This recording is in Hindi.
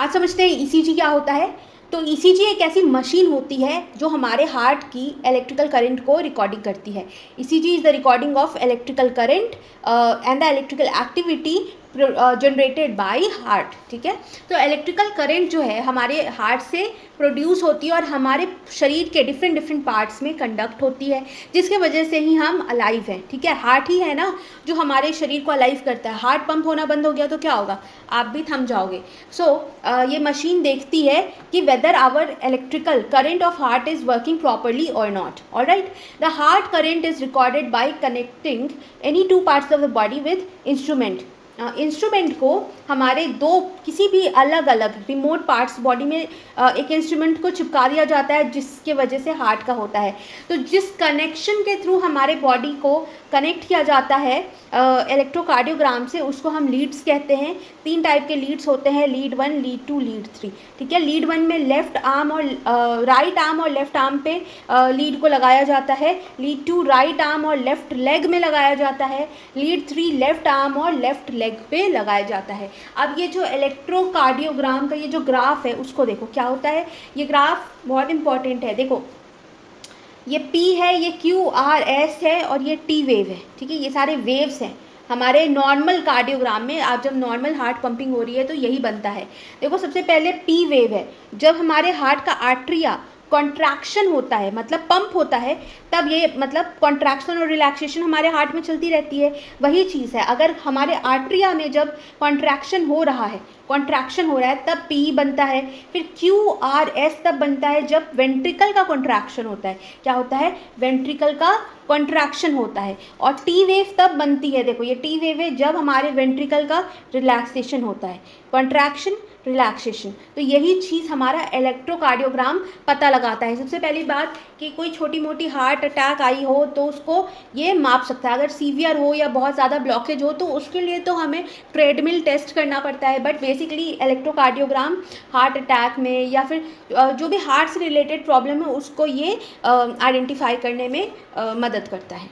आज समझते हैं ईसीजी क्या होता है। तो ईसीजी एक ऐसी मशीन होती है जो हमारे हार्ट की इलेक्ट्रिकल करंट को रिकॉर्डिंग करती है। ECG is the recording of electrical current and the electrical activity generated by heart. ठीक है, तो इलेक्ट्रिकल करंट जो है हमारे हार्ट से प्रोड्यूस होती है और हमारे शरीर के डिफरेंट पार्ट्स में कंडक्ट होती है, जिसके वजह से ही हम अलाइव हैं। ठीक है, हार्ट ही है ना जो हमारे शरीर को अलाइव करता है। हार्ट पंप होना बंद हो गया तो क्या होगा, आप भी थम जाओगे। ये मशीन देखती है कि whether our electrical current of heart is working properly और not. Alright, the heart current is recorded by connecting any two parts of the body with instrument. Instrument को हमारे दो किसी भी अलग अलग रिमोट पार्ट्स बॉडी में एक इंस्ट्रूमेंट को चिपका दिया जाता है, जिसके वजह से हार्ट का होता है। तो जिस कनेक्शन के थ्रू हमारे बॉडी को कनेक्ट किया जाता है इलेक्ट्रोकार्डियोग्राम से, उसको हम लीड्स कहते हैं। 3 टाइप के लीड्स होते हैं, लीड 1, लीड 2, लीड 3। ठीक है, लीड 1 में लेफ्ट आर्म और राइट आर्म और लेफ्ट आर्म पे लीड को लगाया जाता है। लीड 2 राइट आर्म और लेफ्ट लेग में लगाया जाता है। लीड 3 लेफ्ट आर्म और लेफ्ट लेग पे लगाया जाता है। अब ये जो इलेक्ट्रोकार्डियोग्राम का ये जो ग्राफ है उसको देखो क्या होता है। ये ग्राफ बहुत इंपॉर्टेंट है। देखो ये P है, ये QRS है और ये T वेव है। ठीक है, ये सारे वेव्स हैं हमारे नॉर्मल कार्डियोग्राम में। आप जब नॉर्मल हार्ट पंपिंग हो रही है तो यही बनता है। देखो सबसे पहले P वेव है, जब हमारे हार्ट का आर्टरिया कॉन्ट्रैक्शन होता है, मतलब पंप होता है, तब ये मतलब कॉन्ट्रैक्शन और रिलैक्सेशन हमारे हार्ट में चलती रहती है। वही चीज़ है, अगर हमारे आर्टरिया में जब कॉन्ट्रैक्शन हो रहा है तब P बनता है। फिर QRS तब बनता है जब वेंट्रिकल का कॉन्ट्रैक्शन होता है। क्या होता है, वेंट्रिकल का कॉन्ट्रैक्शन होता है। और टी वेव तब बनती है, देखो ये टी वेव है जब हमारे वेंट्रिकल का रिलैक्सेशन होता है, कॉन्ट्रैक्शन रिलैक्सेशन। तो यही चीज़ हमारा इलेक्ट्रोकार्डियोग्राम पता लगाता है। सबसे पहली बात कि कोई छोटी मोटी हार्ट अटैक आई हो तो उसको ये माप सकता है। अगर सीवियर हो या बहुत ज़्यादा ब्लॉकेज हो तो उसके लिए तो हमें ट्रेडमिल टेस्ट करना पड़ता है, but basically electrocardiogram heart attack में या फिर जो भी हार्ट से रिलेटेड प्रॉब्लम है उसको ये आइडेंटिफाई करने में मदद करता है।